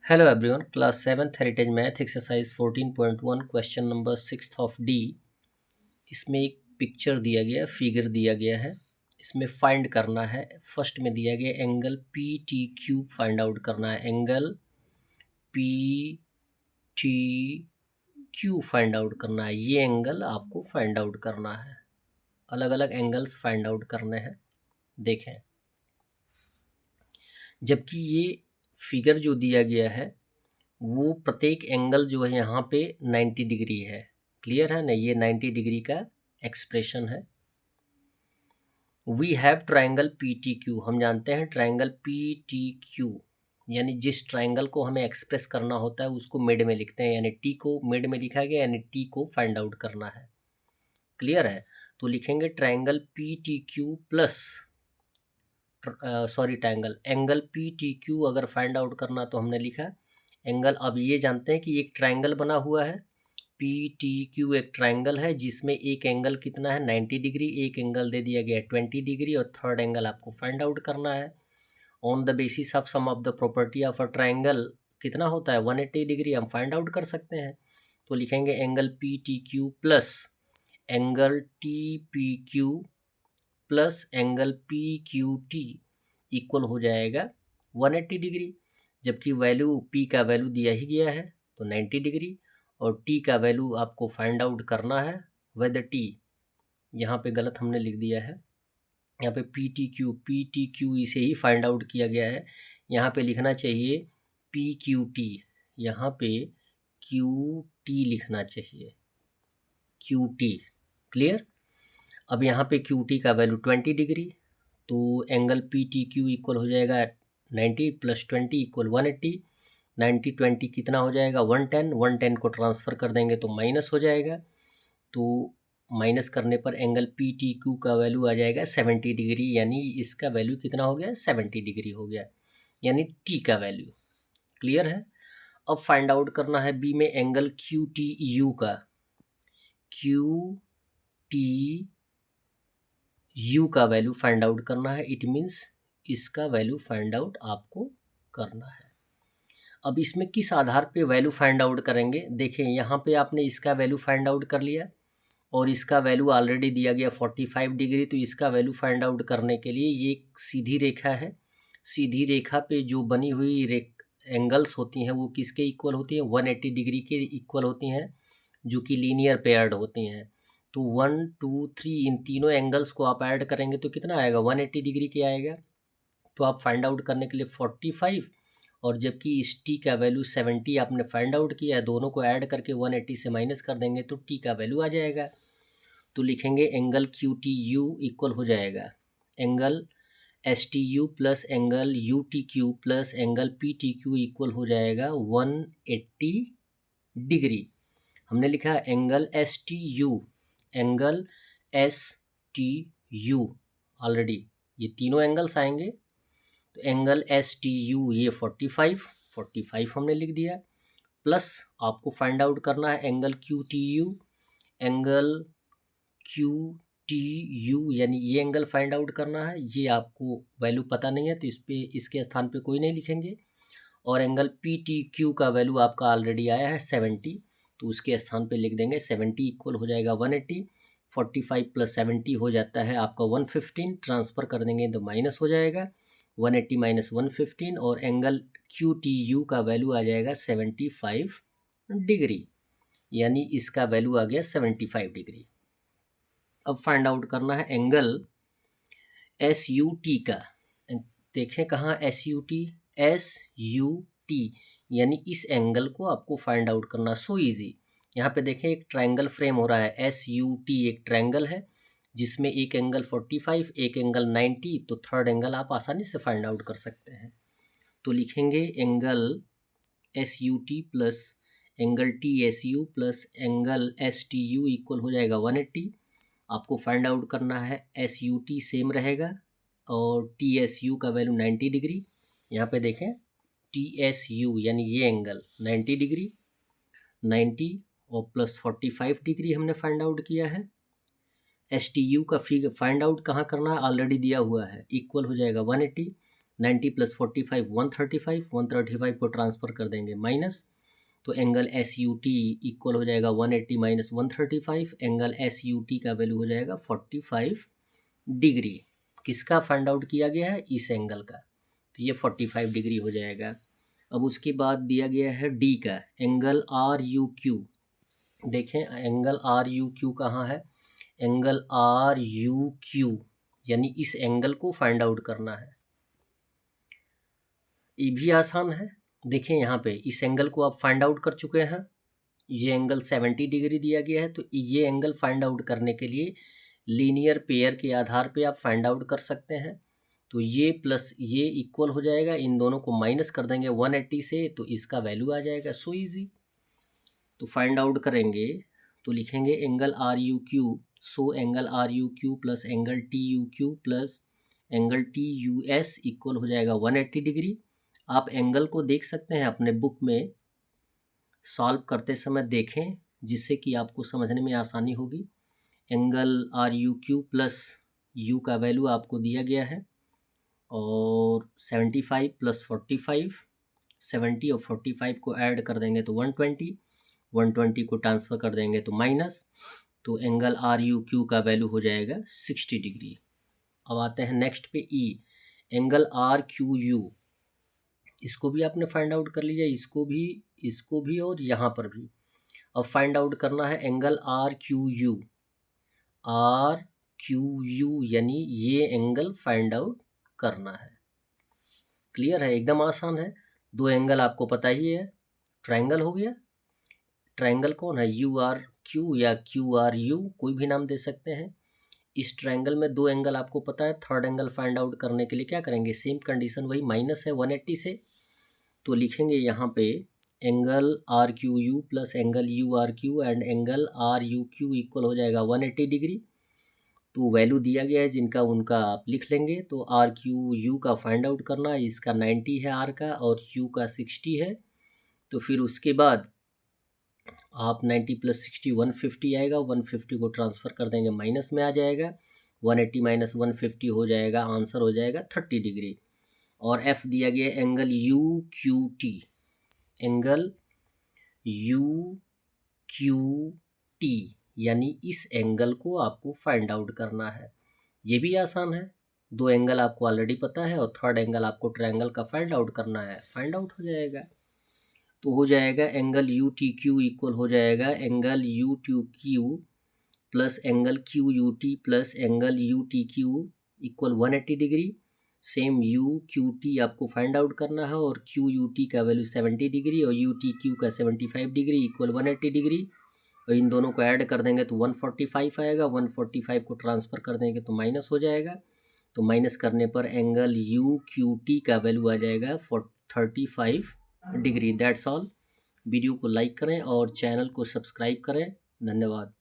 Hello everyone, class 7th heritage math exercise 14.1 question number 6th of D. इसमें एक picture दिया गया, figure दिया गया है। इसमें फाइंड करना है। फर्स्ट में दिया गया angle P T Q find out करना है। Angle P T Q find out करना है। ये एंगल आपको फाइंड आउट करना है। अलग अलग एंगल्स फाइंड आउट करने हैं। देखें, जबकि ये फिगर जो दिया गया है वो प्रत्येक एंगल जो है यहाँ पे 90 डिग्री है। क्लियर है ना? ये 90 डिग्री का एक्सप्रेशन है। We have triangle P T Q. हम जानते हैं ट्राइंगल पी टी क्यू, यानी जिस ट्राइंगल को हमें एक्सप्रेस करना होता है उसको मिड में लिखते हैं, यानी टी को मिड में लिखा गया, यानी टी को फाइंड आउट करना है। क्लियर है? तो लिखेंगे triangle P T Q plus triangle angle P T Q अगर फाइंड आउट करना तो हमने लिखा एंगल। अब ये जानते हैं कि एक ट्राइंगल बना हुआ है, पी टी क्यू एक ट्राइंगल है जिसमें एक एंगल कितना है 90 डिग्री, एक एंगल दे दिया गया है 20 डिग्री और थर्ड एंगल आपको फाइंड आउट करना है। On the basis of sum of the property of a triangle कितना होता है 180 डिग्री, हम फाइंड आउट कर सकते हैं। तो लिखेंगे angle P T Q plus angle T P Q plus angle P Q T equal हो जाएगा 180 डिग्री। जबकि वैल्यू पी का वैल्यू दिया ही गया है तो 90 डिग्री, और टी का वैल्यू आपको फाइंड आउट करना है। वेदर टी यहाँ पे गलत हमने लिख दिया है, यहाँ पे पी टी क्यू इसे ही फाइंड आउट किया गया है। यहाँ पे लिखना चाहिए पी क्यू टी, यहाँ पे क्यू टी लिखना चाहिए, क्यू टी। क्लियर? अब यहाँ पे क्यू टी का वैल्यू 20 डिग्री, तो angle P T Q equal हो जाएगा 90 प्लस 20 इक्वल 180। 90 20 कितना हो जाएगा 110। 110 को ट्रांसफ़र कर देंगे तो माइनस हो जाएगा, तो माइनस करने पर एंगल पी टी क्यू का वैल्यू आ जाएगा 70 डिग्री, यानी इसका वैल्यू कितना हो गया 70 डिग्री हो गया, यानी टी का वैल्यू। क्लियर है? अब फाइंड आउट करना है बी में एंगल क्यू टी यू का। क्यू टी यू का वैल्यू फाइंड आउट करना है। इट मीन्स इसका वैल्यू फाइंड आउट आपको करना है। अब इसमें किस आधार पे वैल्यू फाइंड आउट करेंगे? देखें, यहाँ पे आपने इसका वैल्यू फाइंड आउट कर लिया और इसका वैल्यू ऑलरेडी दिया गया 45 डिग्री, तो इसका वैल्यू फाइंड आउट करने के लिए ये एक सीधी रेखा है। सीधी रेखा पे जो बनी हुई एंगल्स होती हैं वो किसके इक्वल होती हैं 180 डिग्री के इक्वल होती हैं, जो कि लीनियर पेयर्ड होती हैं। तो 1 2 3 इन तीनों एंगल्स को आप ऐड करेंगे तो कितना आएगा 180 डिग्री के आएगा। तो आप फाइंड आउट करने के लिए 45 और जबकि इस टी का वैल्यू 70 आपने फाइंड आउट किया है, दोनों को ऐड करके 180 से माइनस कर देंगे तो टी का वैल्यू आ जाएगा। तो लिखेंगे angle Q T U equal हो जाएगा angle S T U plus angle U T Q plus angle P T Q equal हो जाएगा 180 डिग्री। हमने लिखा angle S T U, angle S T U already ये तीनों एंगल्स आएंगे। तो एंगल एस टी यू ये 45 हमने लिख दिया, प्लस आपको फाइंड आउट करना है angle Q T U, angle Q T U यानी ये एंगल फाइंड आउट करना है। ये आपको वैल्यू पता नहीं है तो इसके स्थान पे कोई नहीं लिखेंगे। और एंगल पी टी क्यू का वैल्यू आपका ऑलरेडी आया है 70, तो उसके स्थान पे लिख देंगे 70 इक्वल हो जाएगा 180। 45 प्लस 70 हो जाता है आपका 115, ट्रांसफ़र कर देंगे तो माइनस हो जाएगा 180 माइनस 115, और एंगल क्यू टी यू का वैल्यू आ जाएगा 75 डिग्री, यानी इसका वैल्यू आ गया 75 डिग्री। अब फाइंड आउट करना है एंगल एस यू टी का। देखें कहाँ एस यू टी, यानी इस एंगल को आपको फाइंड आउट करना। So easy. यहाँ पे देखें एक ट्रायंगल फ्रेम हो रहा है, एस यू टी एक ट्रायंगल है जिसमें एक एंगल 45 एक एंगल 90, तो थर्ड एंगल आप आसानी से फाइंड आउट कर सकते हैं। तो लिखेंगे angle S U T plus angle T S U plus angle S T U equal हो जाएगा 180। आपको फाइंड आउट करना है एस यू टी सेम रहेगा और टी एस यू का वैल्यू 90 डिग्री। यहाँ पे देखें टी एस यू यानी ये एंगल 90 डिग्री, 90 और प्लस 45 डिग्री हमने फाइंड आउट किया है। एस टी यू का फिगर फाइंड आउट कहाँ करना है ऑलरेडी दिया हुआ है, इक्वल हो जाएगा 180 90 + 45 135, 135 को ट्रांसफ़र कर देंगे माइनस, तो angle S U T equal हो जाएगा 180 minus 135, angle S U T का वैल्यू हो जाएगा 45 डिग्री। किसका फाइंड आउट किया गया है? इस एंगल का, तो ये 45 डिग्री हो जाएगा। अब उसके बाद दिया गया है डी का, एंगल आर यू क्यू। देखें एंगल आर यू क्यू कहाँ है? एंगल आर यू क्यू यानी इस एंगल को फाइंड आउट करना है। ये भी आसान है। देखें यहाँ पे इस एंगल को आप फाइंड आउट कर चुके हैं। ये एंगल 70 डिग्री दिया गया है, तो ये एंगल फाइंड आउट करने के लिए लीनियर पेयर के आधार पे आप फाइंड आउट कर सकते हैं। तो ये प्लस ये इक्वल हो जाएगा, इन दोनों को माइनस कर देंगे 180 से, तो इसका वैल्यू आ जाएगा। So easy. तो फाइंड आउट करेंगे तो लिखेंगे angle R U Q, so angle R U Q plus angle T U Q plus angle T U S equal हो जाएगा 180 डिग्री। आप एंगल को देख सकते हैं अपने बुक में, सॉल्व करते समय देखें जिससे कि आपको समझने में आसानी होगी। Angle R U Q plus U का वैल्यू आपको दिया गया है और 75 + 45, 70 और 45 को ऐड कर देंगे तो 120, 120 को ट्रांसफ़र कर देंगे तो माइनस, तो एंगल आर यू क्यू का वैल्यू हो जाएगा 60 डिग्री। अब आते हैं नेक्स्ट पे ई, एंगल आर क्यू यू। इसको भी आपने फाइंड आउट कर लिया, इसको भी और यहाँ पर भी। अब फाइंड आउट करना है angle R Q U. R Q U यानी ये एंगल फाइंड आउट करना है। क्लियर है? एकदम आसान है। दो एंगल आपको पता ही है, ट्रायंगल हो गया। ट्रायंगल कौन है? यू आर क्यू या क्यू आर यू, कोई भी नाम दे सकते हैं। इस ट्रायंगल में दो एंगल आपको पता है। थर्ड एंगल फाइंड आउट करने के लिए क्या करेंगे? सेम कंडीशन वही, माइनस है 180 से, तो लिखेंगे यहाँ पे angle R Q U plus angle U R Q and angle R U Q equal हो जाएगा 180 डिग्री। तो वैल्यू दिया गया है जिनका उनका आप लिख लेंगे। तो आर क्यू यू का फाइंड आउट करना है, इसका 90 है आर का और यू का 60 है। तो फिर उसके बाद आप 90 + 60 150 आएगा, 150 को ट्रांसफ़र कर देंगे माइनस में आ जाएगा, 180 माइनस 150 हो जाएगा, आंसर हो जाएगा 30 डिग्री। और एफ दिया गया angle you Q T, angle you Q T यानी इस एंगल को आपको फाइंड आउट करना है। ये भी आसान है, दो एंगल आपको ऑलरेडी पता है और थर्ड एंगल आपको ट्रायंगल का फाइंड आउट करना है, फाइंड आउट हो जाएगा। तो हो जाएगा angle U T Q equal हो जाएगा angle U T Q plus angle Q U T plus angle U T Q equal 180 degree. Same you Q T आपको फाइंड आउट करना है और क्यू यू टी का वैल्यू 70 डिग्री और U T Q का 75 degree equal 180 degree. और इन दोनों को ऐड कर देंगे तो 145 आएगा, 145 को ट्रांसफ़र कर देंगे तो माइनस हो जाएगा। तो माइनस करने पर एंगल यू क्यू टी का वैल्यू आ जाएगा 35 डिग्री। That's all. वीडियो को लाइक करें और चैनल को सब्सक्राइब करें। धन्यवाद।